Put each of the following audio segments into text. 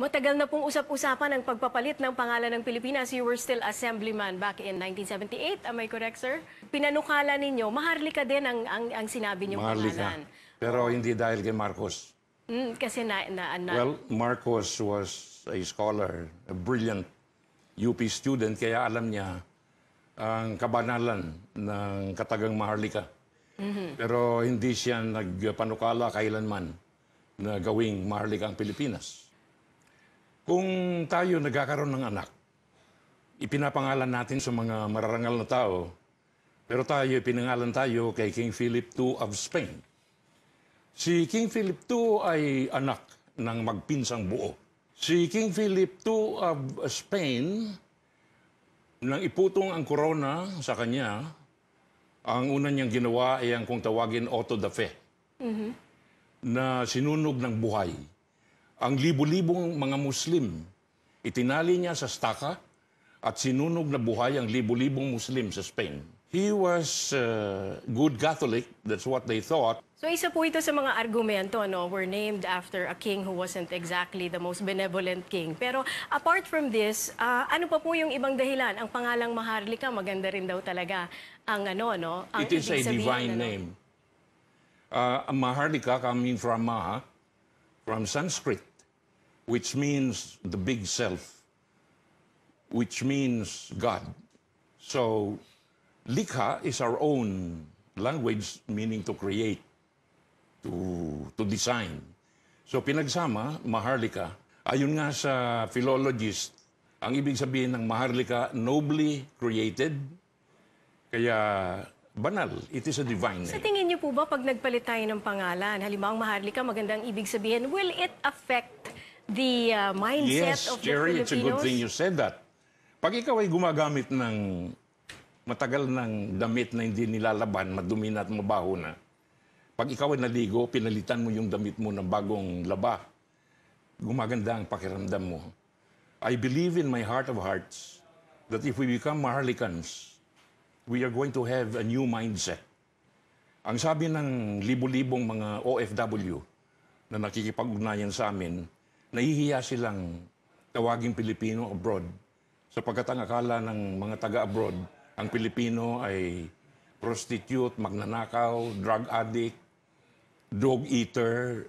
Matagal na pong usap-usapan ang pagpapalit ng pangalan ng Pilipinas. You were still assemblyman back in 1978. Am I correct, sir? Pinanukala ninyo, Maharlika din ang sinabi niyong pangalan. Pero hindi dahil kay Marcos. Kasi Well, Marcos was a scholar, a brilliant UP student, kaya alam niya ang kabanalan ng katagang Maharlika. Pero hindi siya nagpanukala kailanman na gawing Maharlika ang Pilipinas. Kung tayo nagkakaroon ng anak, ipinapangalan natin sa mga mararangal na tao, pero pinangalan tayo kay King Philip II of Spain. Si King Philip II ay anak ng magpinsang buo. Si King Philip II of Spain, nang iputong ang korona sa kanya, ang una niyang ginawa ay ang kung tawagin auto da fe, na sinunog ng buhay ang libu-libong mga Muslim. Itinali niya sa staka at sinunog na buhay ang libu-libong Muslim sa Spain. He was good Catholic, that's what they thought. So isa po ito sa mga argumento, no? We're named after a king who wasn't exactly the most benevolent king. Pero apart from this, ano pa po yung ibang dahilan? Ang pangalang Maharlika, maganda rin daw talaga ang ano, no? Ang It is a divine name. Maharlika coming from Maha, from Sanskrit, which means the big self, which means God. So, likha is our own language, meaning to create, to design. So, pinagsama, Maharlika. Ayon nga sa philologist, ang ibig sabihin ng Maharlika, nobly created, kaya banal. It is a divine name. Sa tingin niyo po ba, pag nagpalit tayo ng pangalan, halimbawa Maharlika, magandang ibig sabihin, will it affect the mindset of the Jerry, Filipinos? it's a good thing you said that. Pag ikaw ay gumagamit ng matagal ng damit na hindi nilalaban, madumi na at mabaho na, pag ikaw ay naligo, pinalitan mo yung damit mo ng bagong laba, gumaganda ang pakiramdam mo. I believe in my heart of hearts that if we become Maharlikans, we are going to have a new mindset. Ang sabi ng libu-libong mga OFW na nakikipag-ugnayan sa amin, nahihiya silang tawaging Pilipino abroad sapagkat ang akala ng mga taga-abroad, ang Pilipino ay prostitute, magnanakaw, drug addict, dog eater,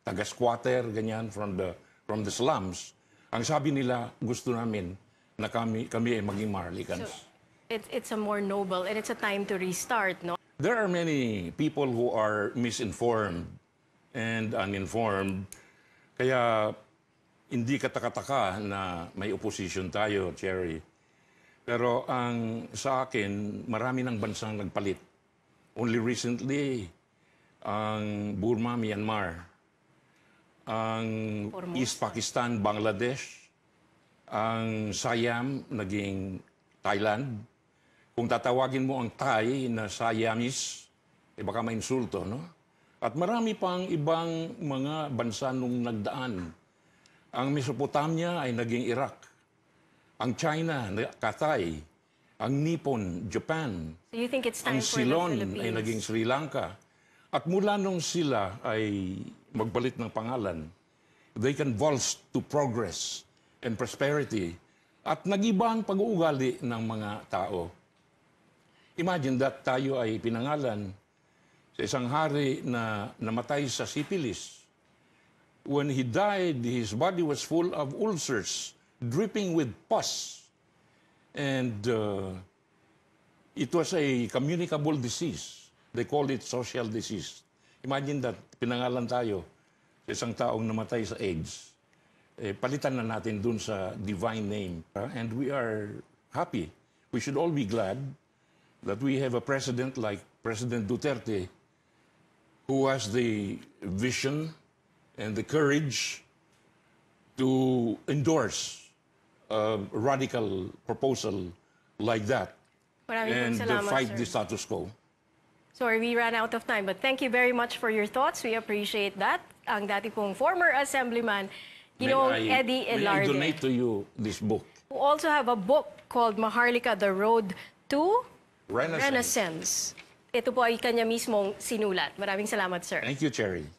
taga-squatter, ganyan, from the slums. Ang sabi nila, gusto namin na kami ay maging Maharlikans. So, it's a more noble and it's a time to restart, no? There are many people who are misinformed and uninformed. Kaya hindi katakataka na may opposition tayo, Cherry. Pero sa akin, marami ng bansang nagpalit. Only recently, ang Burma, Myanmar, ang East Pakistan, Bangladesh, ang Siam, naging Thailand. Kung tatawagin mo ang Thai na Siamese, baka may insulto, no? At marami pang ibang mga bansa nung nagdaan. Ang Mesopotamia ay naging Iraq. Ang China, Cathay. Ang Nippon, Japan. So you think it's time ang for Ceylon the Philippines? ay naging Sri Lanka. At mula nung sila ay magbalit ng pangalan, they can vaults to progress and prosperity. At nag-iba ang pag-uugali ng mga tao. Imagine that tayo ay pinangalan sa isang hari na namatay sa syphilis. When he died, his body was full of ulcers, dripping with pus. And it was a communicable disease. They called it social disease. Imagine that, pinangalan tayo sa isang taong namatay sa AIDS. Palitan na natin dun sa divine name. And we are happy. We should all be glad that we have a president like President Duterte, who has the vision and the courage to endorse a radical proposal like that and fight the status quo. Sorry, we ran out of time, but thank you very much for your thoughts. We appreciate that. Ang dati pong former assemblyman, Eddie Elarde. May I donate to you this book? Who also have a book called Maharlika, The Road to Renaissance. Ito po ay kanya mismong sinulat. Maraming salamat, sir. Thank you, Cherry.